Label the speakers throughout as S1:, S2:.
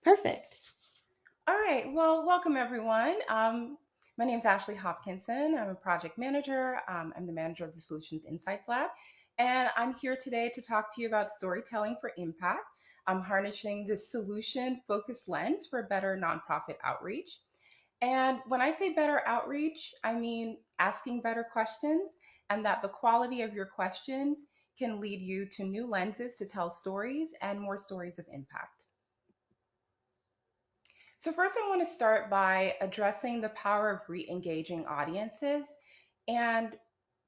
S1: Perfect.
S2: All right, well, welcome everyone. My name is Ashley Hopkinson. I'm a project manager. I'm the manager of the Solutions Insights Lab, and I'm here today to talk to you about storytelling for impact. I'm harnessing the solution focused lens for better nonprofit outreach. And when I say better outreach, I mean asking better questions, and that the quality of your questions can lead you to new lenses to tell stories and more stories of impact. So, first, I want to start by addressing the power of re engaging audiences. And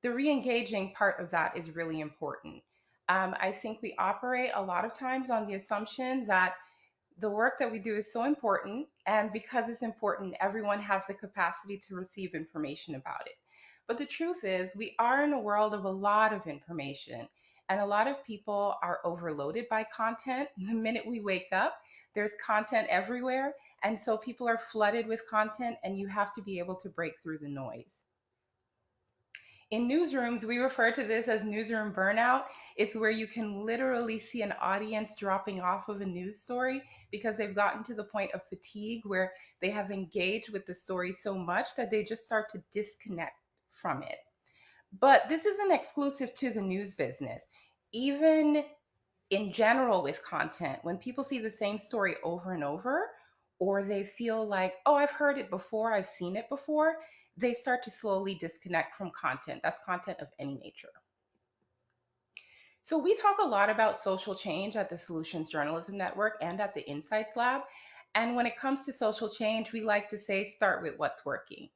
S2: the re engaging part of that is really important. I think we operate a lot of times on the assumption that the work that we do is so important, and because it's important, everyone has the capacity to receive information about it. But the truth is, we are in a world of a lot of information, and a lot of people are overloaded by content. The minute we wake up, there's content everywhere, and so people are flooded with content, and you have to be able to break through the noise. In newsrooms, we refer to this as newsroom burnout. It's where you can literally see an audience dropping off of a news story because they've gotten to the point of fatigue where they have engaged with the story so much that they just start to disconnect from it. But this isn't exclusive to the news business. Even in general with content, when people see the same story over and over, or they feel like, oh, I've heard it before, I've seen it before, they start to slowly disconnect from content. That's content of any nature. So, we talk a lot about social change at the Solutions Journalism Network and at the Insights Lab. And when it comes to social change, we like to say, start with what's working.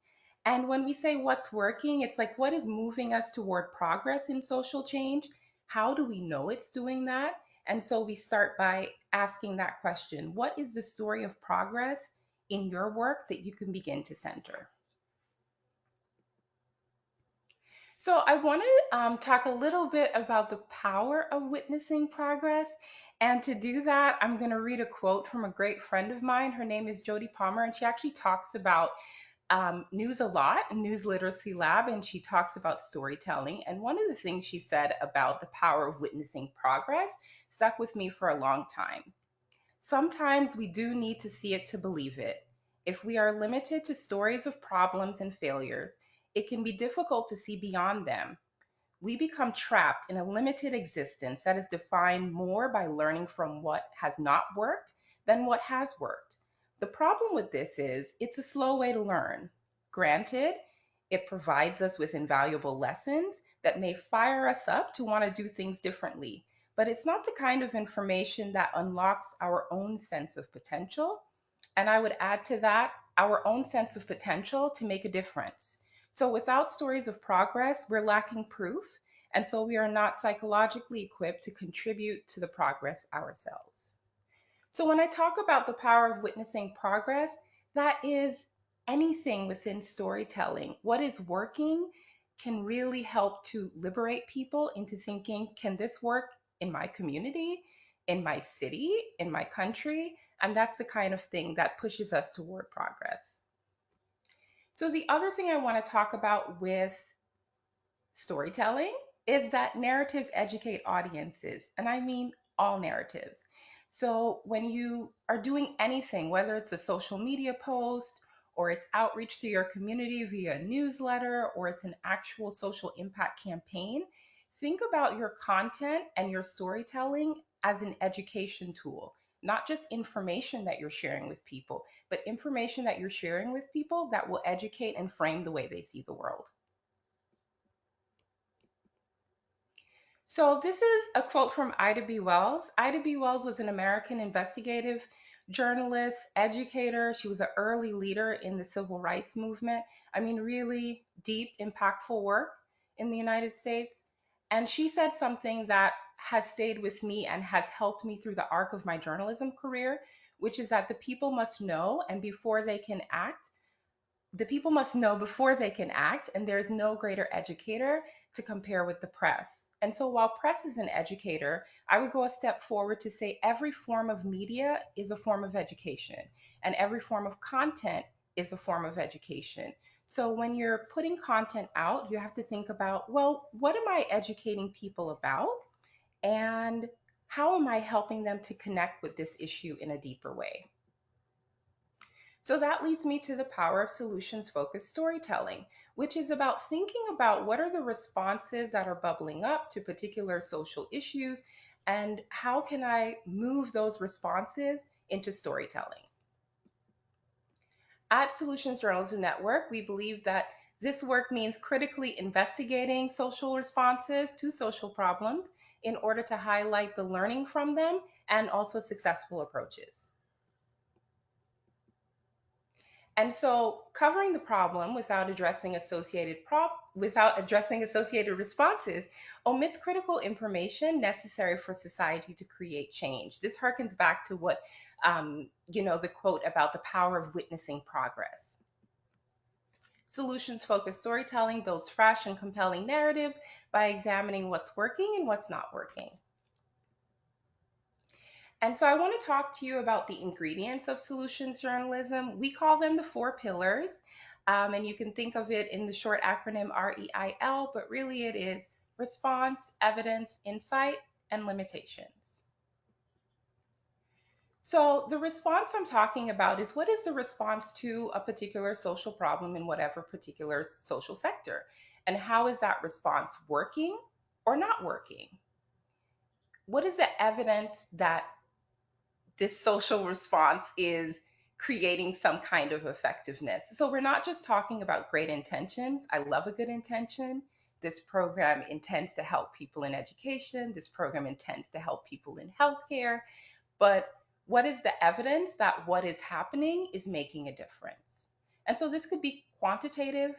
S2: And when we say what's working, it's like, what is moving us toward progress in social change? How do we know it's doing that? And so we start by asking that question: what is the story of progress in your work that you can begin to center? So, I want to talk a little bit about the power of witnessing progress. And to do that, I'm going to read a quote from a great friend of mine. Her name is Jodie Palmer, and she actually talks about news a lot, News Literacy Lab, and she talks about storytelling. And one of the things she said about the power of witnessing progress stuck with me for a long time. Sometimes we do need to see it to believe it. If we are limited to stories of problems and failures, it can be difficult to see beyond them. We become trapped in a limited existence that is defined more by learning from what has not worked than what has worked. The problem with this is it's a slow way to learn. Granted, it provides us with invaluable lessons that may fire us up to want to do things differently, but it's not the kind of information that unlocks our own sense of potential. And I would add to that our own sense of potential to make a difference. So without stories of progress, we're lacking proof. And so we are not psychologically equipped to contribute to the progress ourselves. So when I talk about the power of witnessing progress, that is anything within storytelling. What is working can really help to liberate people into thinking, can this work in my community, in my city, in my country? And that's the kind of thing that pushes us toward progress. So the other thing I want to talk about with storytelling is that narratives educate audiences, and I mean all narratives. So when you are doing anything, whether it's a social media post or it's outreach to your community via a newsletter or it's an actual social impact campaign, think about your content and your storytelling as an education tool. Not just information that you're sharing with people, but information that you're sharing with people that will educate and frame the way they see the world. So, this is a quote from Ida B. Wells. Ida B. Wells was an American investigative journalist, educator. She was an early leader in the civil rights movement. I mean, really deep, impactful work in the United States. And she said something that has stayed with me and has helped me through the arc of my journalism career, which is that the people must know and before they can act, the people must know before they can act, and there's no greater educator to compare with the press. And so, while press is an educator, I would go a step forward to say every form of media is a form of education, and every form of content is a form of education. So, when you're putting content out, you have to think about, well, what am I educating people about? And how am I helping them to connect with this issue in a deeper way? So that leads me to the power of solutions focused storytelling, which is about thinking about what are the responses that are bubbling up to particular social issues and how can I move those responses into storytelling. At Solutions Journalism Network, we believe that this work means critically investigating social responses to social problems in order to highlight the learning from them and also successful approaches. And so covering the problem without addressing associated responses omits critical information necessary for society to create change. This harkens back to what the quote about the power of witnessing progress. Solutions focused storytelling builds fresh and compelling narratives by examining what's working and what's not working. And so I want to talk to you about the ingredients of solutions journalism. We call them the four pillars. And you can think of it in the short acronym REIL, but really it is response, evidence, insight, and limitations. So the response I'm talking about is what is the response to a particular social problem in whatever particular social sector? And how is that response working or not working? What is the evidence that this social response is creating some kind of effectiveness? So we're not just talking about great intentions. I love a good intention. This program intends to help people in education. This program intends to help people in healthcare. But what is the evidence that what is happening is making a difference? And so this could be quantitative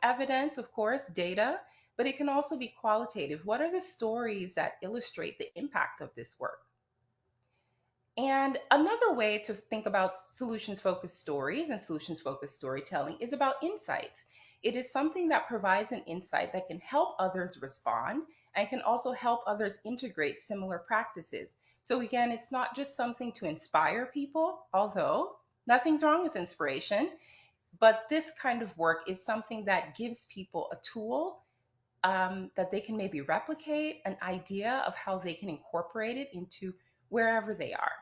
S2: evidence, of course, data, but it can also be qualitative. What are the stories that illustrate the impact of this work? And another way to think about solutions focused stories and solutions focused storytelling is about insights. It is something that provides an insight that can help others respond and can also help others integrate similar practices. So, again, it's not just something to inspire people, although nothing's wrong with inspiration, but this kind of work is something that gives people a tool that they can maybe replicate, an idea of how they can incorporate it into wherever they are.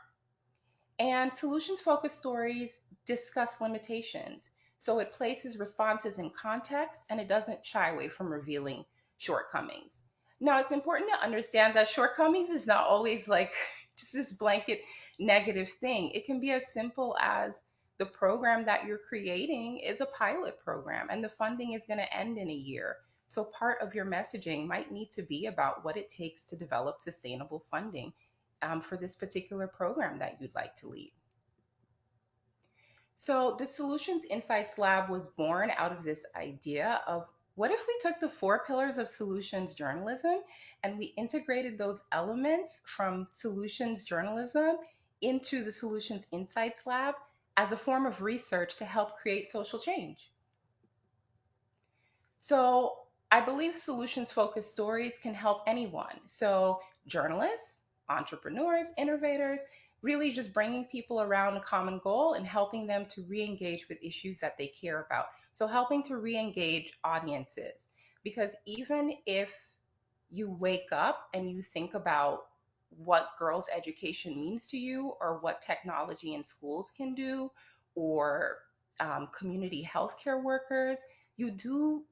S2: And solutions focused stories discuss limitations. So it places responses in context and it doesn't shy away from revealing shortcomings. Now, it's important to understand that shortcomings is not always like just this blanket negative thing. It can be as simple as the program that you're creating is a pilot program and the funding is going to end in a year. So part of your messaging might need to be about what it takes to develop sustainable funding for this particular program that you'd like to lead. So, the Solutions Insights Lab was born out of this idea of what if we took the four pillars of solutions journalism and we integrated those elements from solutions journalism into the Solutions Insights Lab as a form of research to help create social change? So I believe solutions focused stories can help anyone. So journalists, entrepreneurs, innovators, really just bringing people around a common goal and helping them to re-engage with issues that they care about. So helping to re-engage audiences. Because even if you wake up and you think about what girls' education means to you or what technology in schools can do or community healthcare workers, you do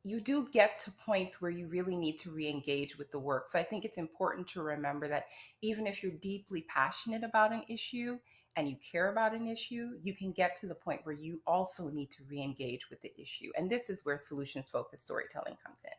S2: you do get to points where you really need to re-engage with the work. So I think it's important to remember that even if you're deeply passionate about an issue and you care about an issue, you can get to the point where you also need to re-engage with the issue. And this is where solutions focused storytelling comes in.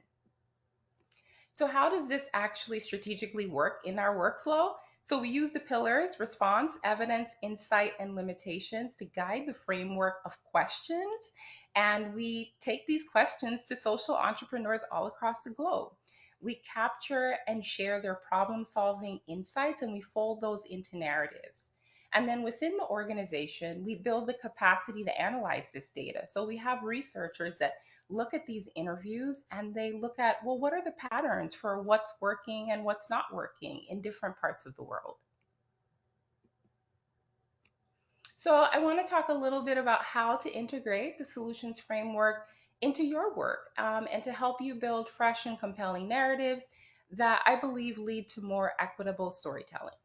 S2: So how does this actually strategically work in our workflow? So we use the pillars, response, evidence, insight, and limitations to guide the framework of questions. And we take these questions to social entrepreneurs all across the globe. We capture and share their problem solving insights and we fold those into narratives. And then within the organization, we build the capacity to analyze this data. So we have researchers that look at these interviews and they look at, well, what are the patterns for what's working and what's not working in different parts of the world? So I want to talk a little bit about how to integrate the solutions framework into your work and to help you build fresh and compelling narratives that I believe lead to more equitable storytelling.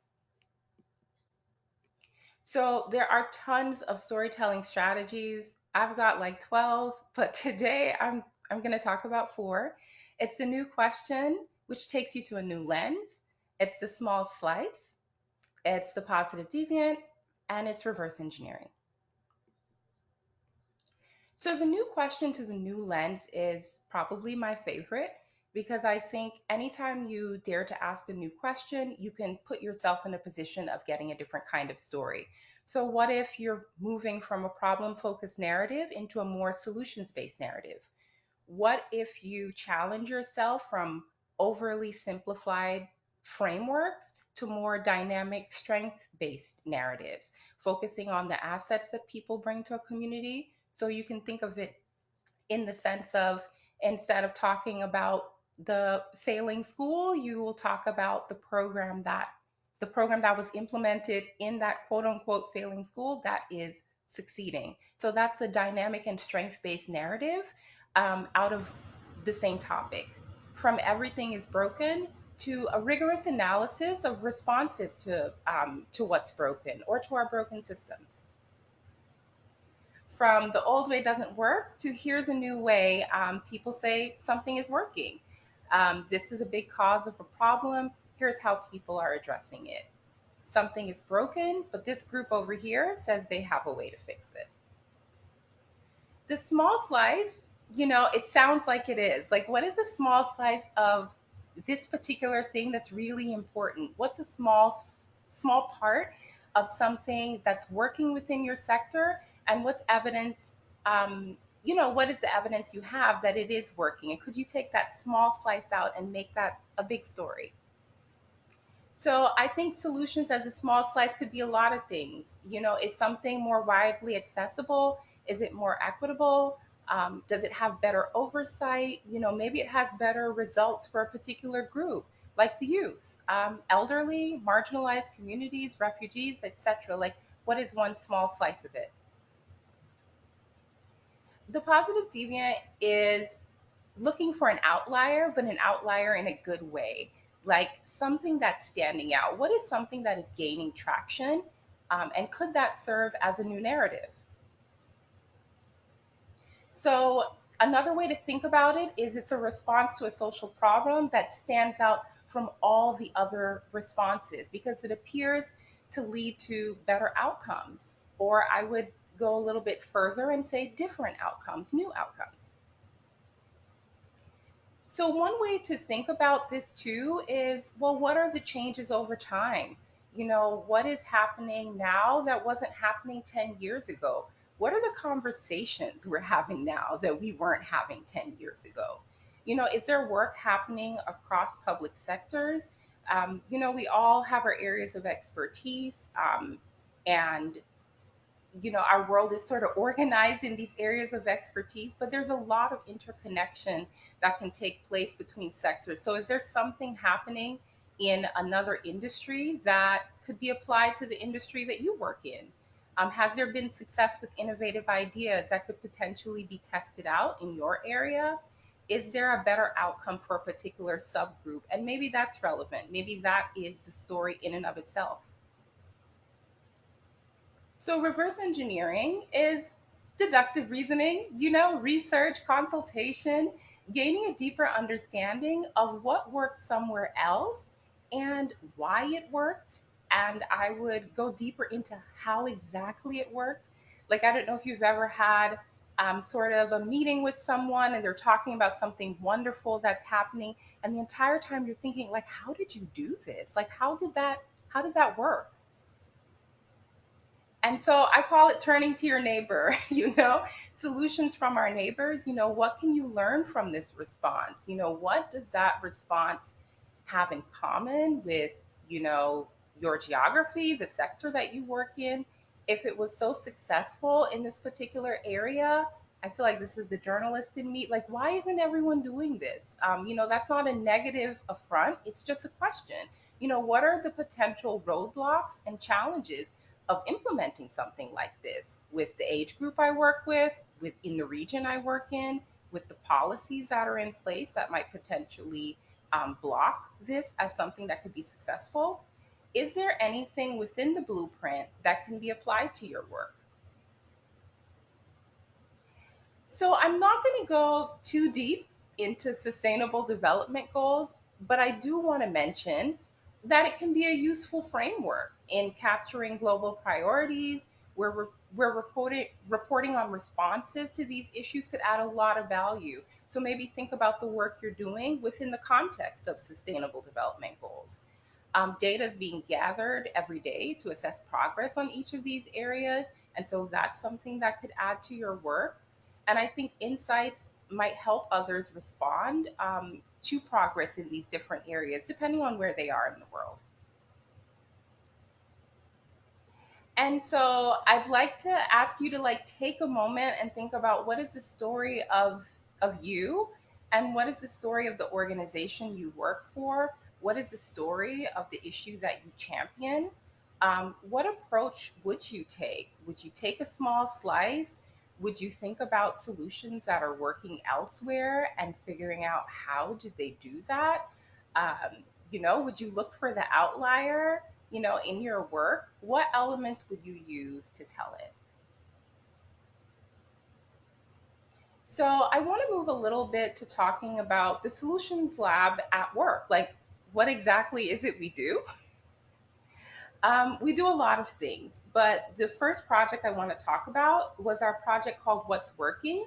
S2: So there are tons of storytelling strategies. I've got like 12, but today I'm going to talk about four. It's the new question, which takes you to a new lens. It's the small slice, it's the positive deviant, and it's reverse engineering. So the new question to the new lens is probably my favorite because I think anytime you dare to ask a new question, you can put yourself in a position of getting a different kind of story. So what if you're moving from a problem focused narrative into a more solutions based narrative? What if you challenge yourself from overly simplified frameworks to more dynamic, strength based narratives, focusing on the assets that people bring to a community? So you can think of it in the sense of instead of talking about the failing school, you will talk about the program that was implemented in that quote unquote failing school that is succeeding. So that's a dynamic and strength based narrative out of the same topic. From everything is broken to a rigorous analysis of responses to what's broken or to our broken systems. From the old way doesn't work to here's a new way. People say something is working. This is a big cause of a problem. Here's how people are addressing it. Something is broken, but this group over here says they have a way to fix it. The small slice, it sounds like it is. Like, what is a small slice of this particular thing that's really important? What's a small part of something that's working within your sector, and what's evidence? What is the evidence you have that it is working? And could you take that small slice out and make that a big story? So I think solutions as a small slice could be a lot of things. Is something more widely accessible? Is it more equitable? Does it have better oversight? Maybe it has better results for a particular group, like the youth, elderly, marginalized communities, refugees, etc. Like, what is one small slice of it? The positive deviant is looking for an outlier, but an outlier in a good way, like something that's standing out. What is something that is gaining traction? And could that serve as a new narrative? So, another way to think about it is it's a response to a social problem that stands out from all the other responses because it appears to lead to better outcomes. Or I would go a little bit further and say different outcomes, new outcomes. So, one way to think about this too is well, what are the changes over time? What is happening now that wasn't happening 10 years ago? What are the conversations we're having now that we weren't having 10 years ago? Is there work happening across public sectors? We all have our areas of expertise, and our world is sort of organized in these areas of expertise, but there's a lot of interconnection that can take place between sectors. So, is there something happening in another industry that could be applied to the industry that you work in? Has there been success with innovative ideas that could potentially be tested out in your area? Is there a better outcome for a particular subgroup? And maybe that's relevant. Maybe that is the story in and of itself. So, reverse engineering is deductive reasoning, research, consultation, gaining a deeper understanding of what worked somewhere else and why it worked. And I would go deeper into how exactly it worked. Like, I don't know if you've ever had sort of a meeting with someone and they're talking about something wonderful that's happening. And the entire time you're thinking, like, how did you do this? Like, how did that work? And so I call it turning to your neighbor, solutions from our neighbors. What can you learn from this response? What does that response have in common with, your geography, the sector that you work in? If it was so successful in this particular area, I feel like this is the journalist in me. Like, why isn't everyone doing this? That's not a negative affront. It's just a question. What are the potential roadblocks and challenges of implementing something like this with the age group I work with in the region I work in, with the policies that are in place that might potentially block this as something that could be successful. Is there anything within the blueprint that can be applied to your work? So I'm not going to go too deep into sustainable development goals, but I do want to mention that it can be a useful framework in capturing global priorities where reporting on responses to these issues could add a lot of value. So maybe think about the work you're doing within the context of sustainable development goals. Data is being gathered every day to assess progress on each of these areas. And so that's something that could add to your work. And I think insights might help others respond to progress in these different areas, depending on where they are in the world. And so I'd like to ask you to like take a moment and think about what is the story of you and what is the story of the organization you work for? What is the story of the issue that you champion? What approach would you take? Would you take a small slice? Would you think about solutions that are working elsewhere and figuring out how did they do that? Would you look for the outlier? In your work, what elements would you use to tell it? So, I want to move a little bit to talking about the solutions lab at work. Like, what exactly is it we do? We do a lot of things, but the first project I want to talk about was our project called What's Working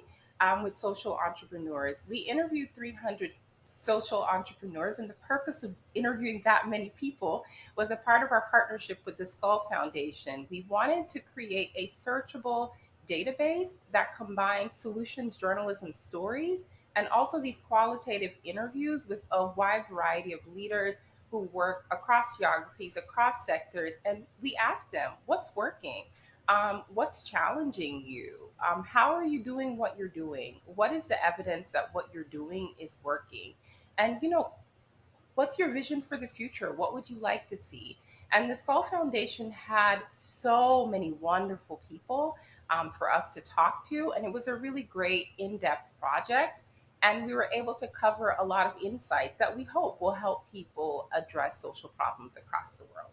S2: with social entrepreneurs. We interviewed 300 social entrepreneurs, and the purpose of interviewing that many people was a part of our partnership with the Skull Foundation. We wanted to create a searchable database that combines solutions journalism stories and also these qualitative interviews with a wide variety of leaders who work across geographies, across sectors, and we ask them, what's working? What's challenging you? How are you doing what you're doing? What is the evidence that what you're doing is working? And, what's your vision for the future? What would you like to see? And the Skull Foundation had so many wonderful people for us to talk to, and it was a really great in depth project. And we were able to cover a lot of insights that we hope will help people address social problems across the world.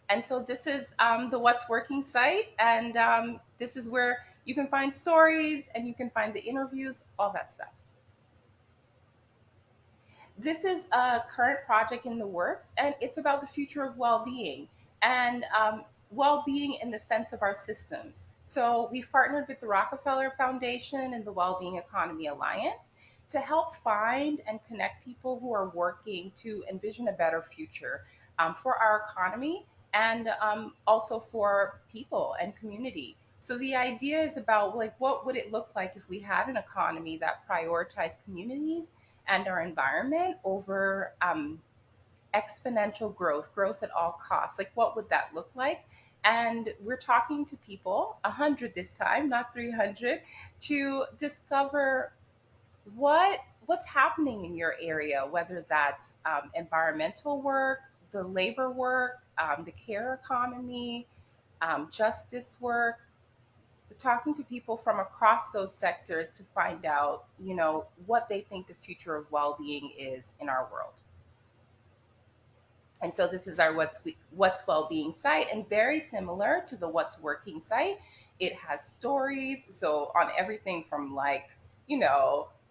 S2: And so this is the What's Working site, and this is where you can find stories and you can find the interviews, all that stuff. This is a current project in the works, and it's about the future of well-being and well-being in the sense of our systems. So we've partnered with the Rockefeller Foundation and the Wellbeing Economy Alliance to help find and connect people who are working to envision a better future for our economy and also for people and community. So the idea is about like what would it look like if we had an economy that prioritized communities and our environment over exponential growth, growth at all costs. Like, what would that look like? And we're talking to people, 100 this time, not 300, to discover what's happening in your area, whether that's environmental work, the labor work, the care economy, justice work, talking to people from across those sectors to find out, what they think the future of well-being is in our world. And so this is our What's Well-being site, and very similar to the What's Working site, it has stories. So on everything from like,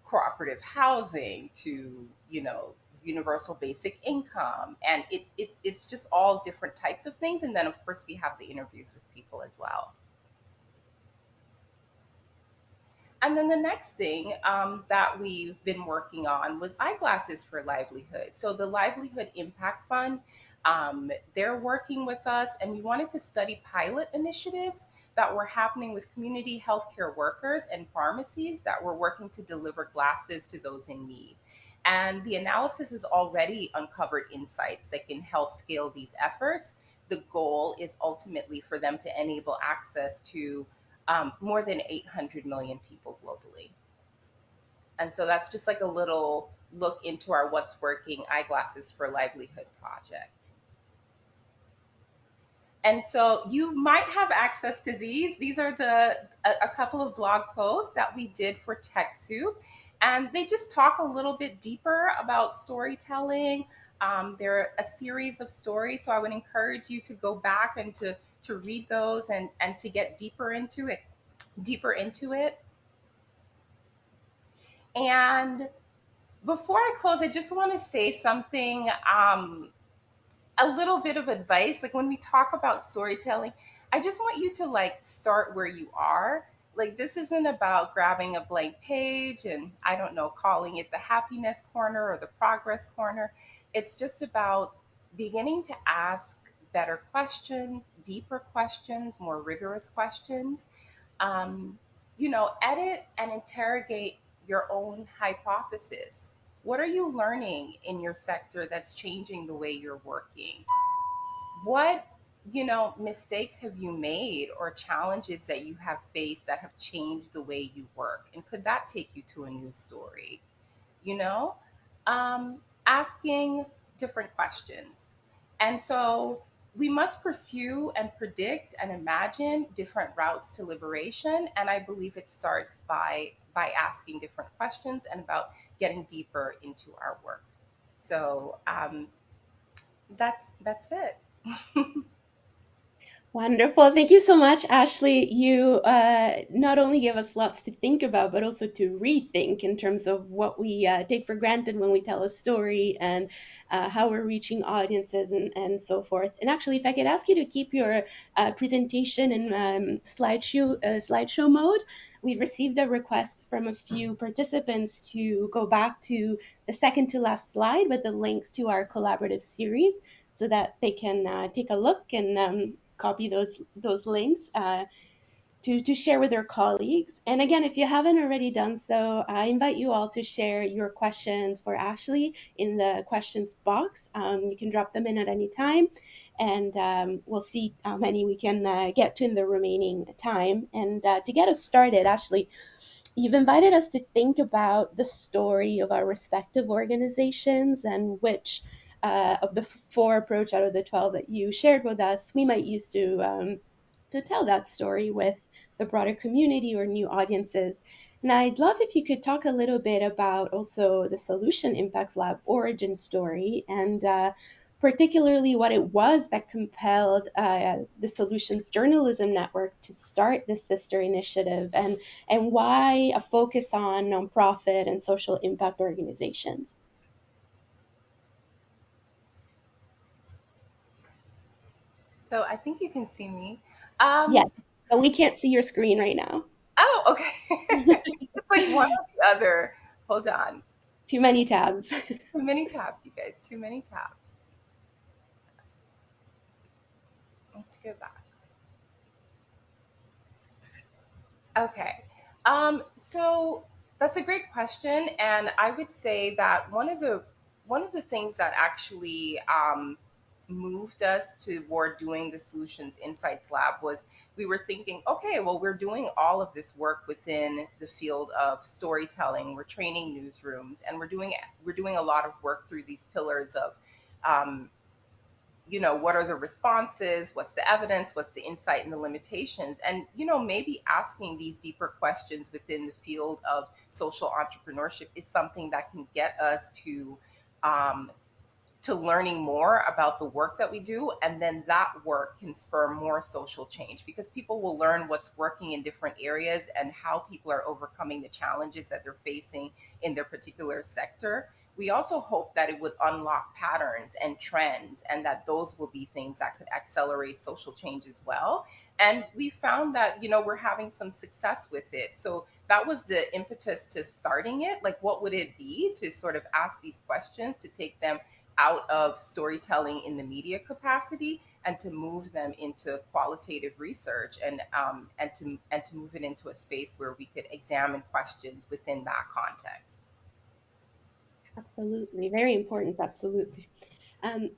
S2: cooperative housing to, universal basic income, and it's just all different types of things. And then of course we have the interviews with people as well. And then the next thing that we've been working on was eyeglasses for livelihood. So the Livelihood Impact Fund, they're working with us, and we wanted to study pilot initiatives that were happening with community healthcare workers and pharmacies that were working to deliver glasses to those in need. And the analysis has already uncovered insights that can help scale these efforts. The goal is ultimately for them to enable access to more than 800 million people globally. And so that's just like a little look into our What's Working Eyeglasses for Livelihood project. And so you might have access to these. These are a couple of blog posts that we did for TechSoup. And they just talk a little bit deeper about storytelling, They're a series of stories, so I would encourage you to go back and to read those and to get deeper into it. And before I close, I just want to say something, a little bit of advice. Like when we talk about storytelling, I just want you to like start where you are. Like this isn't about grabbing a blank page and, I don't know, calling it the happiness corner or the progress corner. It's just about beginning to ask better questions, deeper questions, more rigorous questions. um, Edit and interrogate your own hypothesis. What are you learning in your sector that's changing the way you're working? What, mistakes have you made or challenges that you have faced that have changed the way you work? And could that take you to a new story? you know, Asking different questions. And so we must pursue and predict and imagine different routes to liberation. And I believe it starts by asking different questions and about getting deeper into our work. So that's it.
S1: Wonderful. Thank you so much, Ashley. You not only give us lots to think about, but also to rethink in terms of what we take for granted when we tell a story and how we're reaching audiences and so forth. And actually, if I could ask you to keep your presentation in slideshow mode, we've received a request from a few participants to go back to the second to last slide with the links to our collaborative series so that they can take a look and copy those links to share with their colleagues. And again, if you haven't already done so, I invite you all to share your questions for Ashley in the questions box. You can drop them in at any time, and we'll see how many we can get to in the remaining time. And to get us started, Ashley, you've invited us to think about the story of our respective organizations and which of the four approach out of the 12 that you shared with us we might use to tell that story with the broader community or new audiences. And I'd love if you could talk a little bit about also the Solution Impacts Lab origin story and particularly what it was that compelled the Solutions Journalism Network to start this sister initiative and why a focus on nonprofit and social impact organizations.
S2: So I think you can see me. Um,
S1: Yes, but we can't see your screen right now.
S2: oh, okay. It's like one or the other. Hold on.
S1: Too many tabs.
S2: Too many tabs, you guys. Too many tabs. Let's go back. Okay. So that's a great question, and I would say that one of the things that actually moved us toward doing the Solutions Insights Lab was we were thinking, okay, well, we're doing all of this work within the field of storytelling. We're training newsrooms, and we're doing a lot of work through these pillars of um, what are the responses, what's the evidence, what's the insight and the limitations, and maybe asking these deeper questions within the field of social entrepreneurship is something that can get us um, to learning more about the work that we do, and then that work can spur more social change because people will learn what's working in different areas and how people are overcoming the challenges that they're facing in their particular sector. We also hope that it would unlock patterns and trends, and that those will be things that could accelerate social change as well. And we found that we're having some success with it. So that was the impetus to starting it. Like, what would it be to sort of ask these questions, to take them out of storytelling in the media capacity and to move them into qualitative research, and to move it into a space where we could examine questions within that context.
S1: Absolutely, very important, absolutely.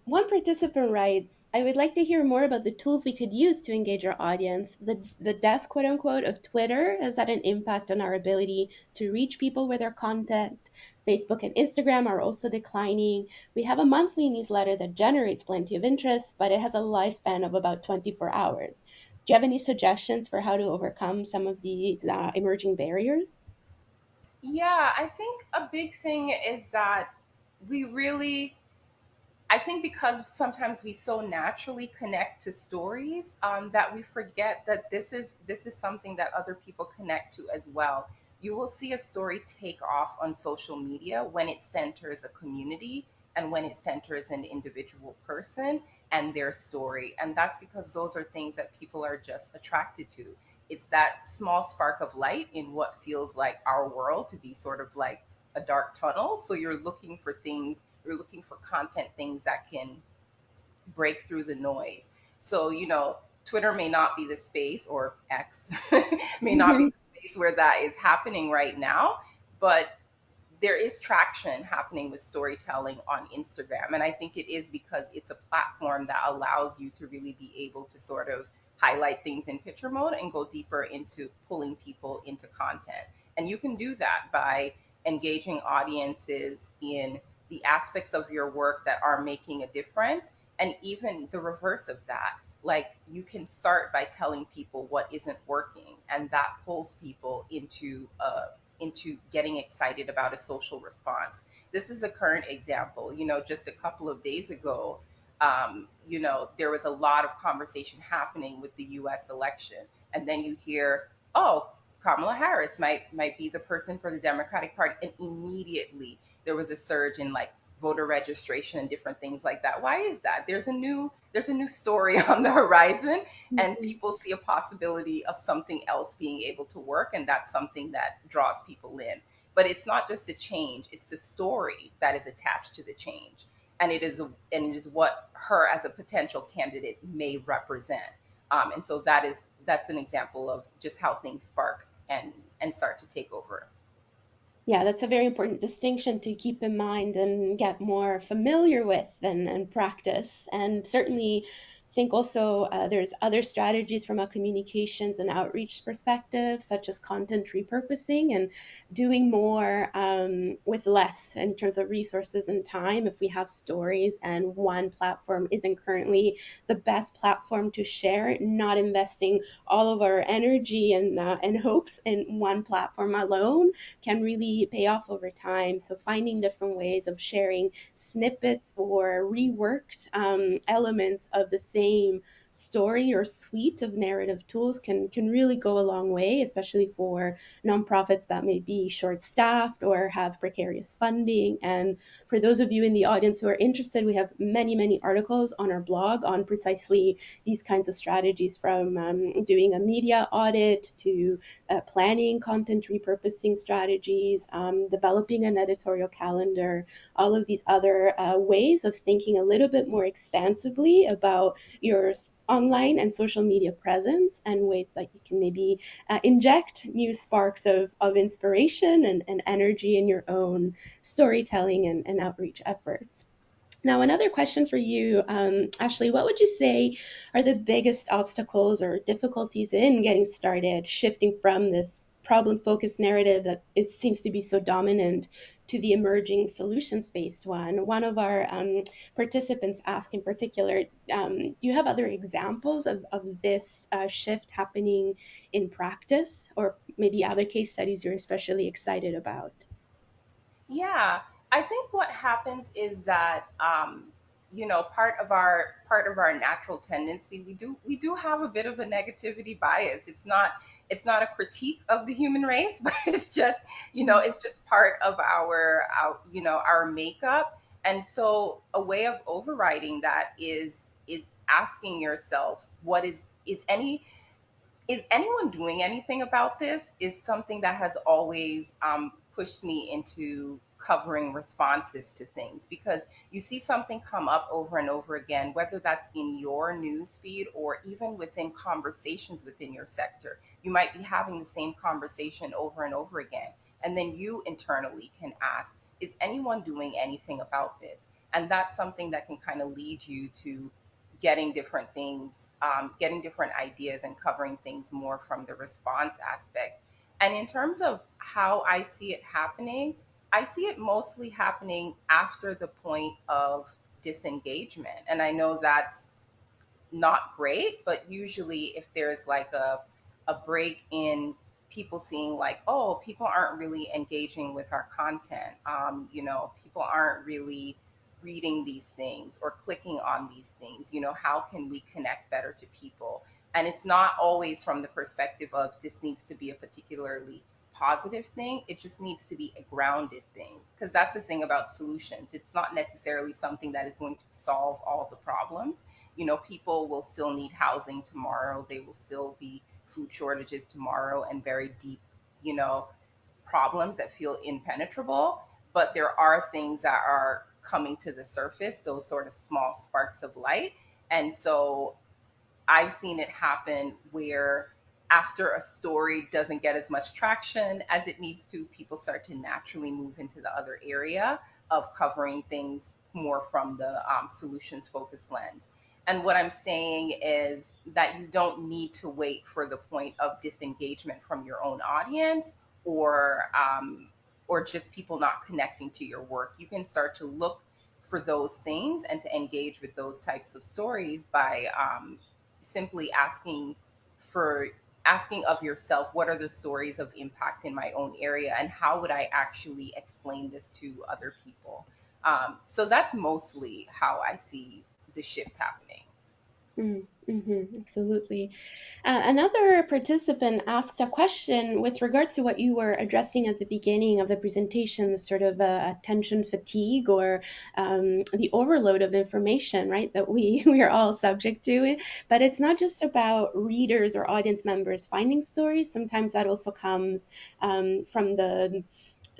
S1: One participant writes, I would like to hear more about the tools we could use to engage our audience. The death, quote unquote, of Twitter has had an impact on our ability to reach people with our content. Facebook and Instagram are also declining. We have a monthly newsletter that generates plenty of interest, but it has a lifespan of about 24 hours. Do you have any suggestions for how to overcome some of these emerging barriers?
S2: Yeah, I think a big thing is that we really I think because sometimes we so naturally connect to stories, that we forget that this is something that other people connect to as well. You will see a story take off on social media when it centers a community and when it centers an individual person and their story. And that's because those are things that people are just attracted to. It's that small spark of light in what feels like our world to be sort of like a dark tunnel. So you're looking for content, things that can break through the noise. So, Twitter may not be the space, or X may not be the space where that is happening right now, but there is traction happening with storytelling on Instagram. And I think it is because it's a platform that allows you to really be able to sort of highlight things in picture mode and go deeper into pulling people into content. And you can do that by engaging audiences in the aspects of your work that are making a difference, and even the reverse of that. Like, you can start by telling people what isn't working, and that pulls people into getting excited about a social response. This is a current example. Just a couple of days ago, there was a lot of conversation happening with the US election. And then you hear, oh, Kamala Harris might be the person for the Democratic Party. And immediately there was a surge in like voter registration and different things like that. Why is that? There's a new story on the horizon, and people see a possibility of something else being able to work, and that's something that draws people in. But it's not just the change, it's the story that is attached to the change, and it is what her as a potential candidate may represent. And so that's an example of just how things spark and start to take over.
S1: Yeah, that's a very important distinction to keep in mind and get more familiar with and practice. And certainly think also there's other strategies from a communications and outreach perspective, such as content repurposing and doing more with less in terms of resources and time. If we have stories and one platform isn't currently the best platform to share, not investing all of our energy and hopes in one platform alone can really pay off over time. So finding different ways of sharing snippets or reworked elements of the same story or suite of narrative tools can really go a long way, especially for nonprofits that may be short staffed or have precarious funding. And for those of you in the audience who are interested, we have many articles on our blog on precisely these kinds of strategies, from doing a media audit to planning content repurposing strategies, developing an editorial calendar, all of these other ways of thinking a little bit more expansively about your online and social media presence, and ways that you can maybe inject new sparks of inspiration and energy in your own storytelling and outreach efforts. Now, another question for you, Ashley, what would you say are the biggest obstacles or difficulties in getting started, shifting from this problem focused narrative that it seems to be so dominant to the emerging solutions based one? One of our participants asked in particular, do you have other examples of this shift happening in practice, or maybe other case studies you're especially excited about?
S2: Yeah, I think what happens is that, part of our natural tendency, we do have a bit of a negativity bias. It's not a critique of the human race, but it's just part of our makeup. And so a way of overriding that is asking yourself, what is anyone doing anything about this, is something that has always pushed me into covering responses to things, because you see something come up over and over again, whether that's in your news feed or even within conversations within your sector. You might be having the same conversation over and over again, and then you internally can ask, is anyone doing anything about this? And that's something that can kind of lead you to getting different things, getting different ideas, and covering things more from the response aspect. And in terms of how I see it happening, I see it mostly happening after the point of disengagement. And I know that's not great, but usually if there's like a break in people seeing like, oh, people aren't really engaging with our content, people aren't really reading these things or clicking on these things? How can we connect better to people? And it's not always from the perspective of this needs to be a particularly positive thing. It just needs to be a grounded thing, because that's the thing about solutions. It's not necessarily something that is going to solve all the problems. People will still need housing tomorrow. They will still be food shortages tomorrow, and very deep, you know, problems that feel impenetrable. But there are things that are coming to the surface, those sort of small sparks of light. And so I've seen it happen where after a story doesn't get as much traction as it needs to, people start to naturally move into the other area of covering things more from the solutions focused lens. And what I'm saying is that you don't need to wait for the point of disengagement from your own audience, or just people not connecting to your work. You can start to look for those things and to engage with those types of stories by simply for asking of yourself, what are the stories of impact in my own area, and how would I actually explain this to other people? So that's mostly how I see the shift happening.
S1: Absolutely. Another participant asked a question with regards to what you were addressing at the beginning of the presentation, the sort of attention fatigue or the overload of information, right, that we are all subject to. But it's not just about readers or audience members finding stories. Sometimes that also comes from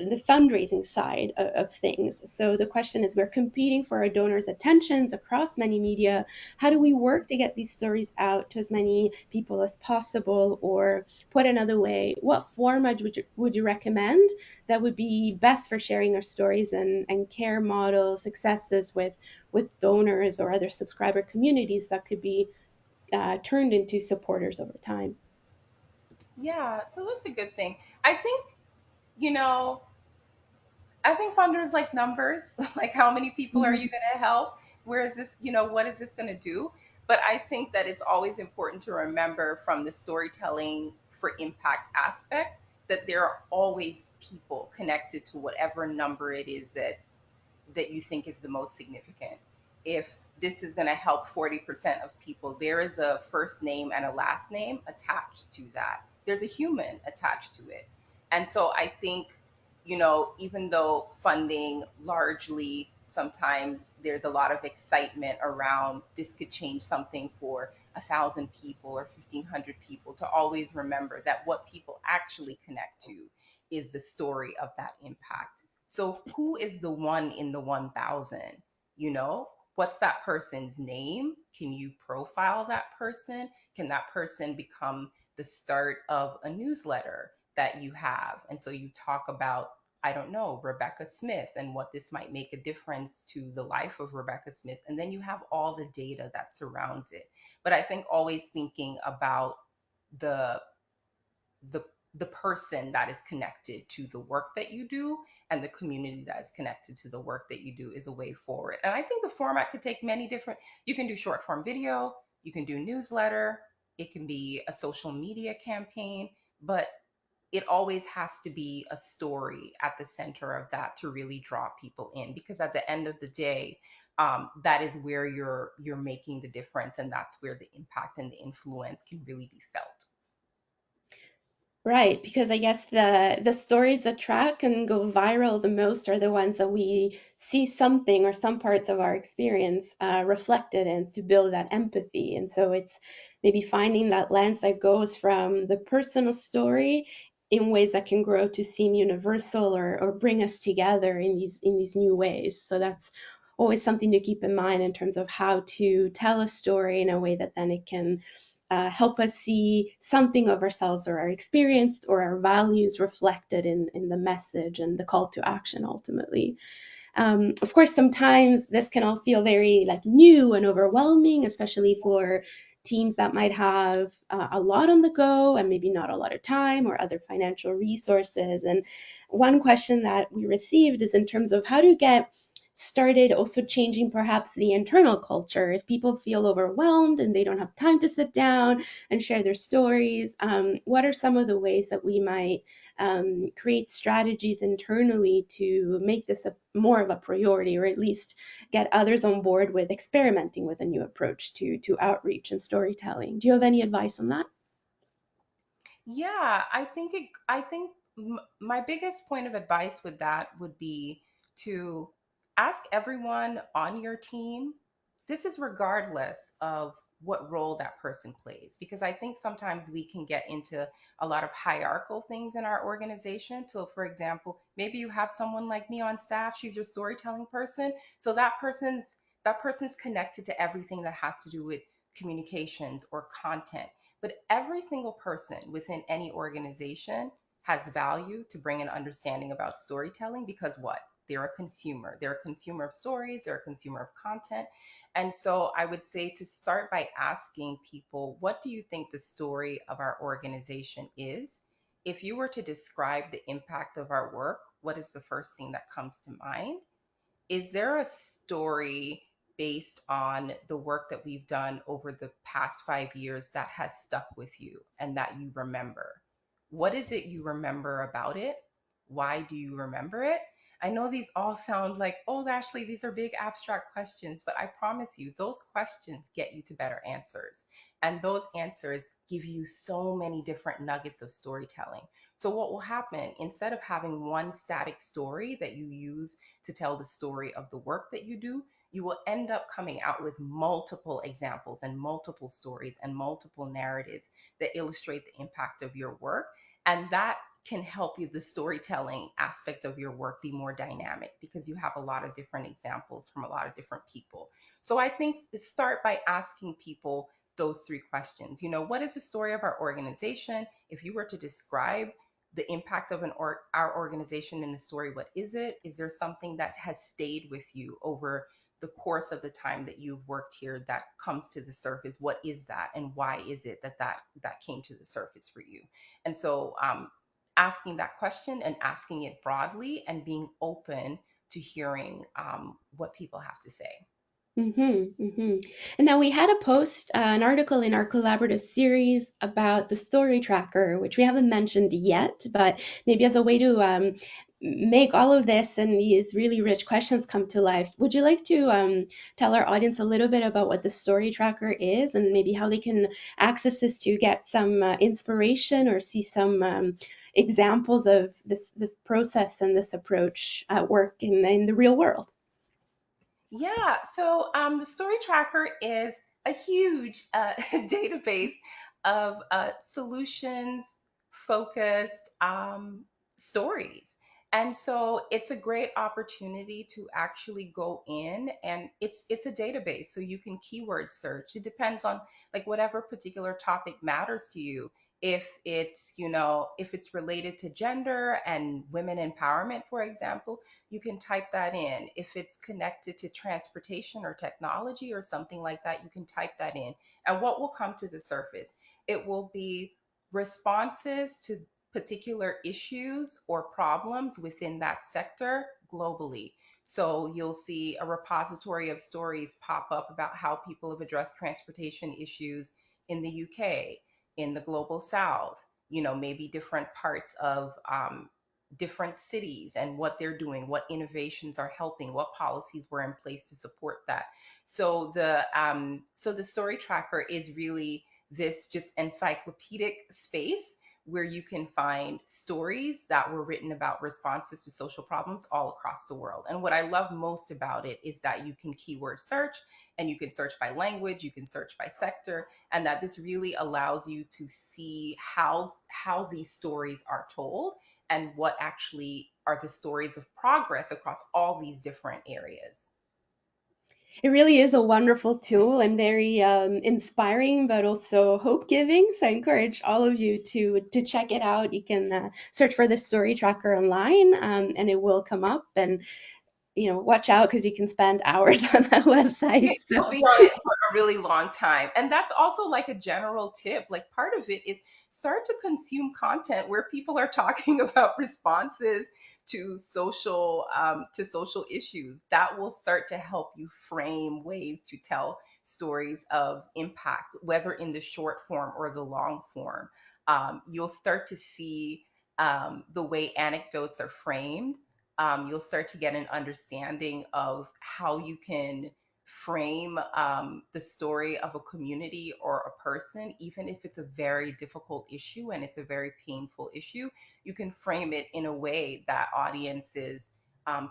S1: the fundraising side of things. So the question is, we're competing for our donors' attentions across many media. How do we work to get these stories out to as many people as possible? Or put another way, what format would you recommend that would be best for sharing our stories and care models, successes with donors or other subscriber communities that could be turned into supporters over time?
S2: Yeah, so that's a good thing. I think, you know, I think funders like numbers, like how many people are you
S1: Mhm.
S2: going to help? Where is this, what is this going to do? But I think that it's always important to remember from the storytelling for impact aspect that there are always people connected to whatever number it is that you think is the most significant. If this is going to help 40% of people, there is a first name and a last name attached to that. There's a human attached to it. And so I think, even though funding largely sometimes there's a lot of excitement around this could change something for 1,000 people or 1,500 people, to always remember that what people actually connect to is the story of that impact. So who is the one in the 1,000? What's that person's name? Can you profile that person? Can that person become the start of a newsletter that you have? And so you talk about, I don't know, Rebecca Smith and what this might make a difference to the life of Rebecca Smith. And then you have all the data that surrounds it. But I think always thinking about the the the person that is connected to the work that you do and the community that is connected to the work that you do is a way forward. And I think the format could take many different. You can do short form video, you can do newsletter, it can be a social media campaign, but it always has to be a story at the center of that to really draw people in, because at the end of the day, that is where you're making the difference, and that's where the impact and the influence can really be felt.
S1: Right, because I guess the stories that track and go viral the most are the ones that we see something or some parts of our experience reflected in to build that empathy. And so it's maybe finding that lens that goes from the personal story in ways that can grow to seem universal or bring us together in these new ways. So that's always something to keep in mind in terms of how to tell a story in a way that then it can help us see something of ourselves or our experience or our values reflected in the message and the call to action ultimately. Of course, sometimes this can all feel very like new and overwhelming, especially for teams that might have a lot on the go and maybe not a lot of time or other financial resources. And one question that we received is in terms of how to get started also changing perhaps the internal culture. If people feel overwhelmed and they don't have time to sit down and share their stories, what are some of the ways that we might create strategies internally to make this more of a priority, or at least get others on board with experimenting with a new approach to outreach and storytelling? Do you have any advice on that?
S2: Yeah, I think my biggest point of advice with that would be to ask everyone on your team. This is regardless of what role that person plays, because I think sometimes we can get into a lot of hierarchical things in our organization. So, for example, maybe you have someone like me on staff, she's your storytelling person. So that person's connected to everything that has to do with communications or content. But every single person within any organization has value to bring an understanding about storytelling, because what? They're a consumer. They're a consumer of stories, they're a consumer of content. And so I would say to start by asking people, what do you think the story of our organization is? If you were to describe the impact of our work, what is the first thing that comes to mind? Is there a story based on the work that we've done over the past 5 years that has stuck with you and that you remember? What is it you remember about it? Why do you remember it? I know these all sound like, oh, Ashley, these are big abstract questions, but I promise you, those questions get you to better answers. And those answers give you so many different nuggets of storytelling. So, what will happen instead of having one static story that you use to tell the story of the work that you do, you will end up coming out with multiple examples and multiple stories and multiple narratives that illustrate the impact of your work. And that can help you, the storytelling aspect of your work, be more dynamic because you have a lot of different examples from a lot of different people. So I think start by asking people those three questions. What is the story of our organization? If you were to describe the impact of our organization in the story, what is it? Is there something that has stayed with you over the course of the time that you've worked here that comes to the surface? What is that, and why is it that came to the surface for you? And so, asking that question and asking it broadly and being open to hearing what people have to say.
S1: And now we had a post, an article in our collaborative series about the story tracker, which we haven't mentioned yet, but maybe as a way to make all of this and these really rich questions come to life. Would you like to tell our audience a little bit about what the story tracker is and maybe how they can access this to get some inspiration or see some examples of this process and this approach at work in the real world?
S2: Yeah, so the Story Tracker is a huge database of solutions focused stories. And so it's a great opportunity to actually go in, and it's a database, so you can keyword search. It depends on like whatever particular topic matters to you. If it's related to gender and women empowerment, for example, you can type that in. If it's connected to transportation or technology or something like that, you can type that in. And what will come to the surface? It will be responses to particular issues or problems within that sector globally. So you'll see a repository of stories pop up about how people have addressed transportation issues in the UK, in the global south, maybe different parts of different cities and what they're doing, what innovations are helping, what policies were in place to support that. So the story tracker is really this just encyclopedic space where you can find stories that were written about responses to social problems all across the world. And what I love most about it is that you can keyword search, and you can search by language, you can search by sector, and that this really allows you to see how these stories are told and what actually are the stories of progress across all these different areas.
S1: It really is a wonderful tool and very inspiring, but also hope giving. So I encourage all of you to check it out. You can search for the story tracker online, and it will come up. And watch out because you can spend hours on that
S2: Yeah,
S1: website.
S2: you'll
S1: So
S2: be on it for a really long time. And that's also like a general tip. Like part of it is start to consume content where people are talking about responses to social issues. That will start to help you frame ways to tell stories of impact, whether in the short form or the long form. You'll start to see the way anecdotes are framed. You'll start to get an understanding of how you can frame the story of a community or a person, even if it's a very difficult issue and it's a very painful issue, you can frame it in a way that audiences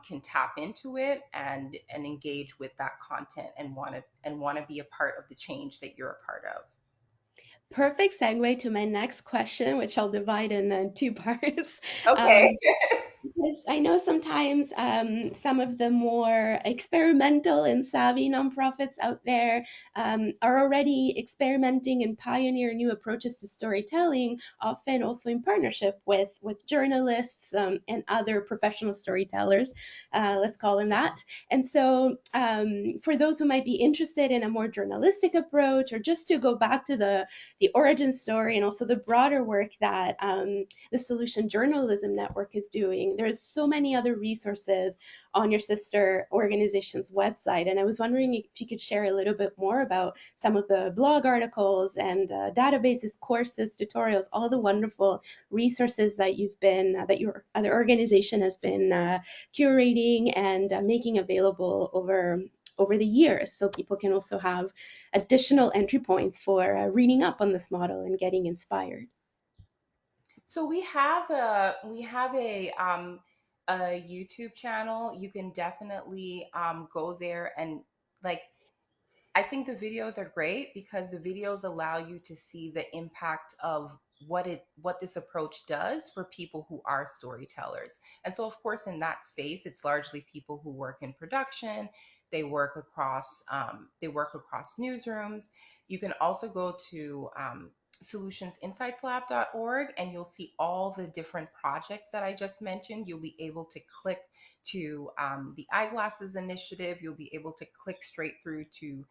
S2: can tap into it and engage with that content and want to be a part of the change that you're a part of.
S1: perfect segue to my next question, which I'll divide in two parts.
S2: Okay.
S1: Um, Because I know sometimes some of the more experimental and savvy nonprofits out there are already experimenting and pioneer new approaches to storytelling, often also in partnership with journalists and other professional storytellers, let's call them that. And so, for those who might be interested in a more journalistic approach, or just to go back to the origin story and also the broader work that the Solution Journalism Network is doing. There's so many other resources on your sister organization's website. And I was wondering if you could share a little bit more about some of the blog articles and databases, courses, tutorials, all the wonderful resources that that your other organization has been curating and making available over the years, so people can also have additional entry points for reading up on this model and getting inspired.
S2: So we have a YouTube channel. You can definitely go there and like I think the videos are great because the videos allow you to see the impact of what this approach does for people who are storytellers. And so of course in that space it's largely people who work in production, they work across newsrooms. You can also go to solutionsinsightslab.org and you'll see all the different projects that I just mentioned. You'll be able to click to the eyeglasses initiative. You'll be able to click straight through to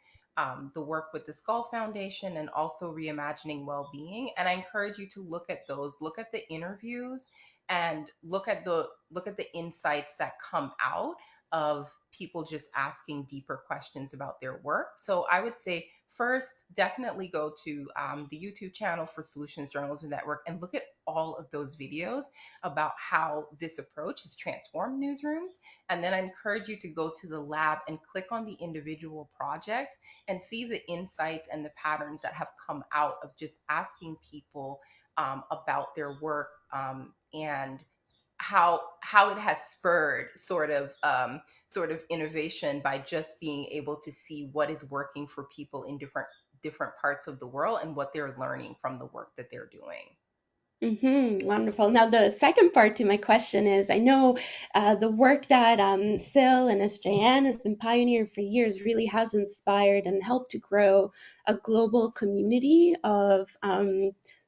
S2: the work with the Skull Foundation and also reimagining well-being. And I encourage you to look at those, look at the interviews, and look at the insights that come out of people just asking deeper questions about their work. So I would say first, definitely go to the YouTube channel for Solutions Journalism Network and look at all of those videos about how this approach has transformed newsrooms. And then I encourage you to go to the lab and click on the individual projects and see the insights and the patterns that have come out of just asking people about their work and how it has spurred sort of innovation by just being able to see what is working for people in different parts of the world and what they're learning from the work that they're doing.
S1: Wonderful. Now, the second part to my question is I know the work that SIL and SJN has been pioneering for years really has inspired and helped to grow a global community of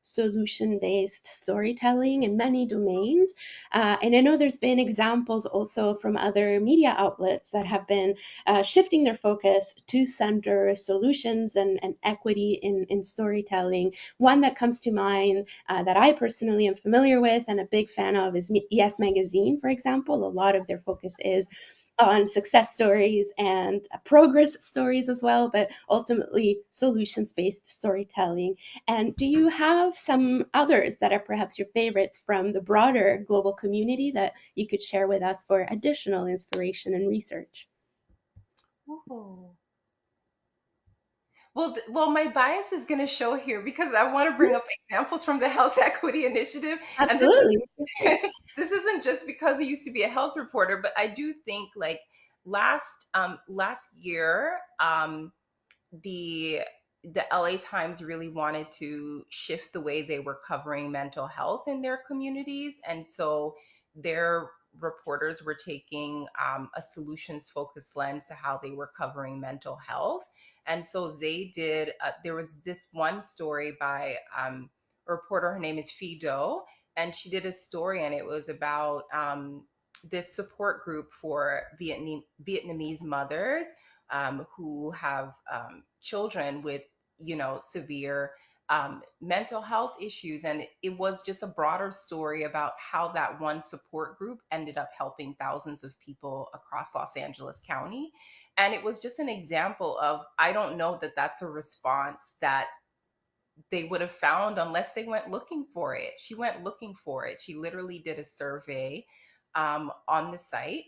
S1: solution based storytelling in many domains. And I know there's been examples also from other media outlets that have been shifting their focus to center solutions and equity in storytelling. One that comes to mind that I personally am familiar with and a big fan of is Yes Magazine, for example. A lot of their focus is on success stories and progress stories as well, but ultimately solutions based storytelling. And do you have some others that are perhaps your favorites from the broader global community that you could share with us for additional inspiration and research?
S2: Oh. Well, my bias is going to show here because I want to bring up examples from the Health Equity Initiative, and this
S1: Absolutely.
S2: this isn't just because I used to be a health reporter, but I do think like last year, the the LA Times really wanted to shift the way they were covering mental health in their communities, and so their reporters were taking a solutions focused lens to how they were covering mental health. And so they did. There was this one story by a reporter. Her name is Fido, and she did a story, and it was about this support group for Vietnamese mothers who have children with, severe mental health issues. And it was just a broader story about how that one support group ended up helping thousands of people across Los Angeles County. And it was just an example of, I don't know that that's a response that they would have found unless they went looking for it. She went looking for it. She literally did a survey on the site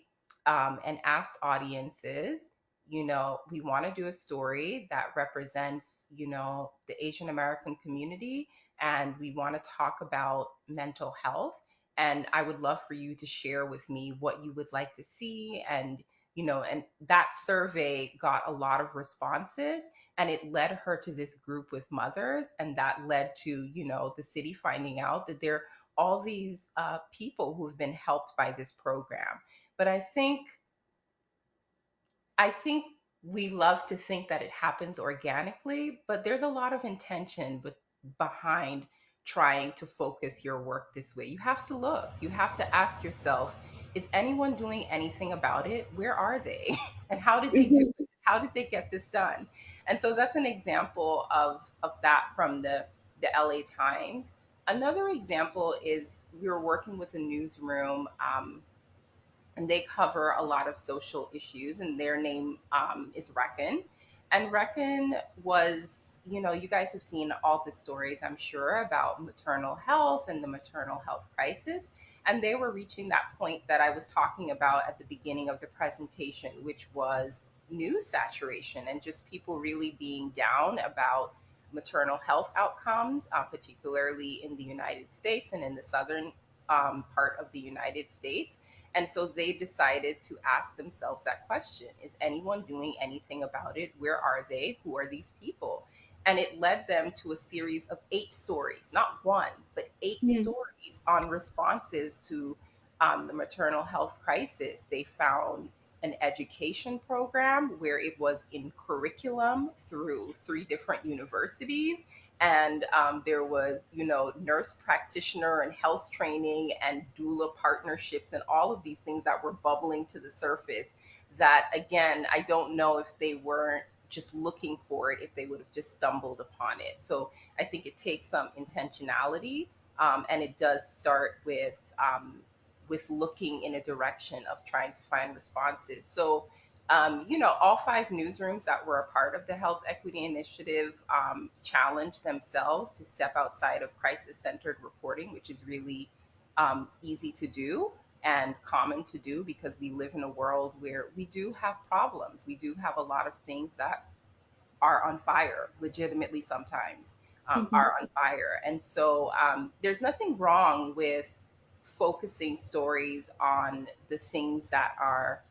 S2: and asked audiences, we want to do a story that represents, the Asian American community, and we want to talk about mental health. And I would love for you to share with me what you would like to see. And that survey got a lot of responses, and it led her to this group with mothers, and that led to, the city finding out that there are all these people who've been helped by this program. But I think we love to think that it happens organically, but there's a lot of intention behind trying to focus your work this way. You have to look, you have to ask yourself, is anyone doing anything about it? Where are they? And how did they do
S1: Mhm.
S2: it? How did they get this done? And so that's an example of that from the LA Times. Another example is we were working with a newsroom, and they cover a lot of social issues, and their name is Reckon. And Reckon was, you guys have seen all the stories, I'm sure, about maternal health and the maternal health crisis. And they were reaching that point that I was talking about at the beginning of the presentation, which was news saturation and just people really being down about maternal health outcomes, particularly in the United States and in the southern part of the United States. And so they decided to ask themselves that question: is anyone doing anything about it? Where are they? Who are these people? And it led them to a series of 8 stories, not one, but eight
S1: Mm.
S2: stories on responses to the maternal health crisis. They found an education program where it was in curriculum through 3 different universities, and there was, nurse practitioner and health training and doula partnerships and all of these things that were bubbling to the surface, that again, I don't know if they weren't just looking for it, if they would have just stumbled upon it. So I think it takes some intentionality, and it does start with looking in a direction of trying to find responses. So all 5 newsrooms that were a part of the Health Equity Initiative challenged themselves to step outside of crisis centered reporting, which is really easy to do and common to do because we live in a world where we do have problems. We do have a lot of things that are on fire, legitimately sometimes
S1: Mhm.
S2: are on fire. And so there's nothing wrong with focusing stories on the things that are,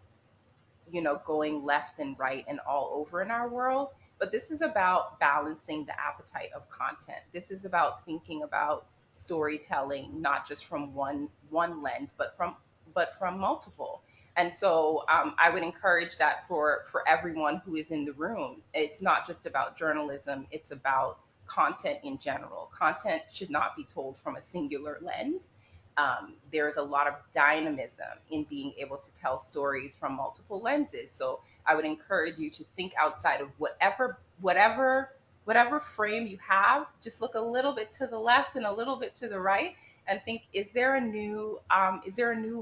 S2: going left and right and all over in our world. But this is about balancing the appetite of content. This is about thinking about storytelling not just from one lens, but from multiple. And so I would encourage that for everyone who is in the room. It's not just about journalism; it's about content in general. Content should not be told from a singular lens. There's a lot of dynamism in being able to tell stories from multiple lenses. So I would encourage you to think outside of whatever frame you have. Just look a little bit to the left and a little bit to the right, and think: is there a new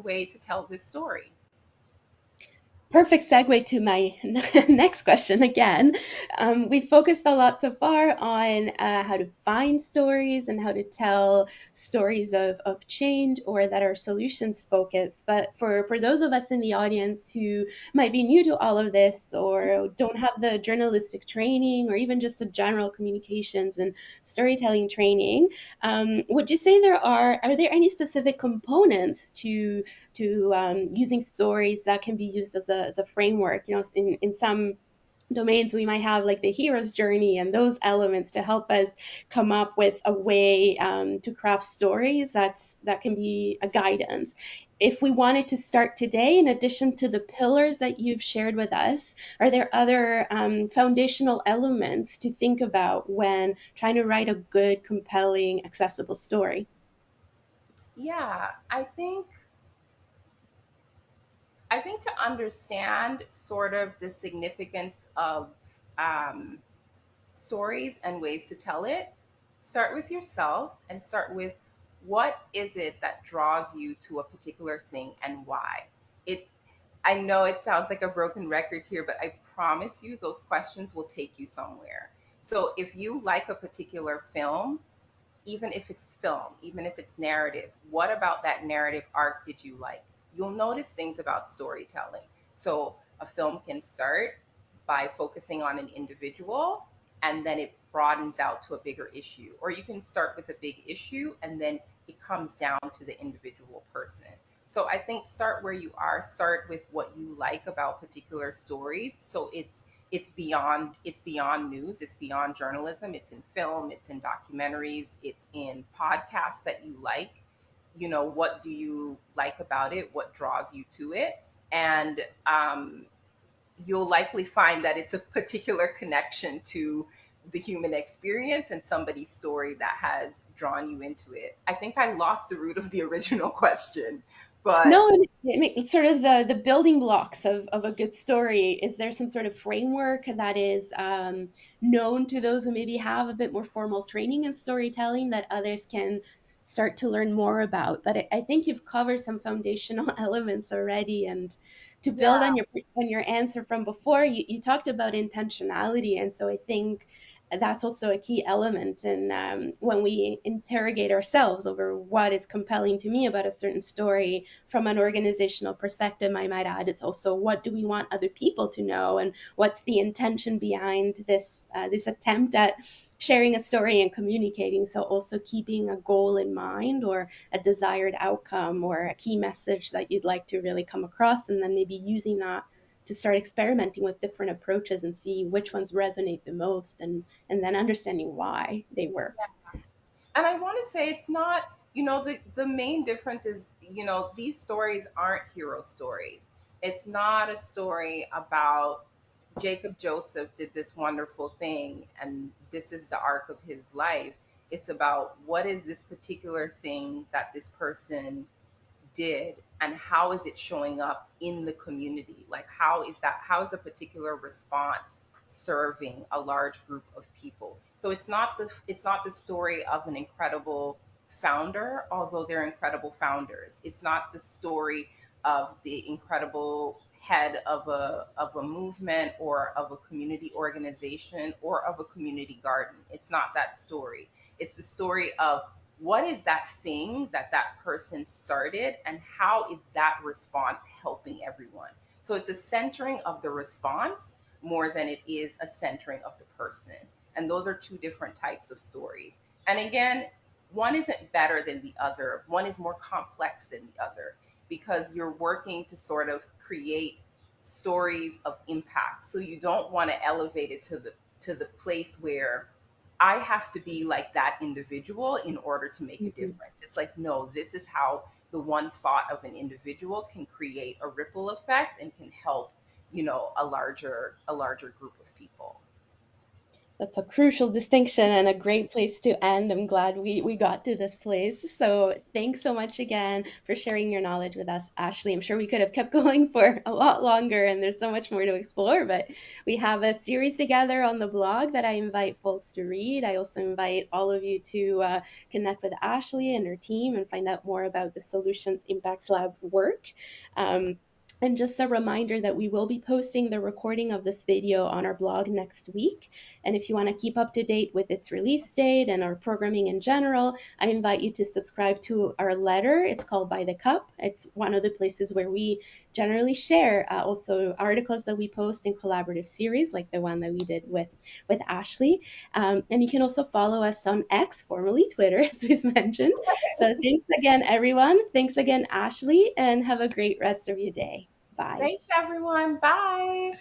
S2: way to tell this story?
S1: Perfect segue to my next question again. We've focused a lot so far on how to find stories and how to tell stories of change or that are solutions focused. But for those of us in the audience who might be new to all of this or don't have the journalistic training or even just the general communications and storytelling training, would you say are there any specific components to using stories that can be used as a framework. In some domains we might have like the hero's journey and those elements to help us come up with a way to craft stories that can be a guidance. If we wanted to start today, in addition to the pillars that you've shared with us, are there other foundational elements to think about when trying to write a good, compelling, accessible story?
S2: Yeah, I think I think to understand sort of the significance of um, stories and ways to tell it, start with yourself and start with what is it that draws you to a particular thing and why. It I know it sounds like a broken record here, but I promise you those questions will take you somewhere. So if you like a particular film, even if it's film, even if it's narrative, what about that narrative arc did you like? You'll notice things about storytelling. So a film can start by focusing on an individual and then it broadens out to a bigger issue. Or you can start with a big issue and then it comes down to the individual person. So I think start where you are, start with what you like about particular stories. So it's beyond news, it's beyond journalism, it's in film, it's in documentaries, it's in podcasts that you like. What do you like about it, what draws you to it? And you'll likely find that it's a particular connection to the human experience and somebody's story that has drawn you into it. I think I lost the root of the original question, but
S1: No, it makes sort of the building blocks of a good story. Is there some sort of framework that is known to those who maybe have a bit more formal training in storytelling that others can start to learn more about? But I think you've covered some foundational elements already. And to build
S2: yeah,
S1: on your answer from before, you talked about intentionality, and so I think that's also a key element. And when we interrogate ourselves over what is compelling to me about a certain story from an organizational perspective, I might add, it's also what do we want other people to know, and what's the intention behind this attempt at sharing a story and communicating. So also keeping a goal in mind, or a desired outcome, or a key message that you'd like to really come across, and then maybe using that to start experimenting with different approaches and see which ones resonate the most, and then understanding why they work.
S2: and I want to say it's not, the main difference is, these stories aren't hero stories. It's not a story about Jacob Joseph did this wonderful thing and this is the arc of his life. It's about what is this particular thing that this person did and how is it showing up in the community, like how is a particular response serving a large group of people. So it's not the story of an incredible founder, although they're incredible founders. It's not the story of the incredible head of a movement or of a community organization or of a community garden. It's not that story. It's the story of what is that thing that that person started and how is that response helping everyone. So it's a centering of the response more than it is a centering of the person. And those are two different types of stories. And again, one isn't better than the other, one is more complex than the other because you're working to sort of create stories of impact. So you don't want to elevate it to the place where I have to be like that individual in order to make a
S1: Mhm.
S2: difference. It's like, no, this is how the one thought of an individual can create a ripple effect and can help, a larger group of people.
S1: That's a crucial distinction and a great place to end. I'm glad we got to this place. So thanks so much again for sharing your knowledge with us, Ashley. I'm sure we could have kept going for a lot longer, and there's so much more to explore, but we have a series together on the blog that I invite folks to read. I also invite all of you to connect with Ashley and her team and find out more about the Solutions Impacts Lab work. Um, and just a reminder that we will be posting the recording of this video on our blog next week. And if you want to keep up to date with its release date and our programming in general, I invite you to subscribe to our letter. It's called By the Cup. It's one of the places where we generally share also articles that we post in collaborative series, like the one that we did with Ashley. And you can also follow us on X, formerly Twitter, as we've mentioned. So thanks again, everyone. Thanks again, Ashley, and have a great rest of your day. Bye.
S2: Thanks, everyone. Bye.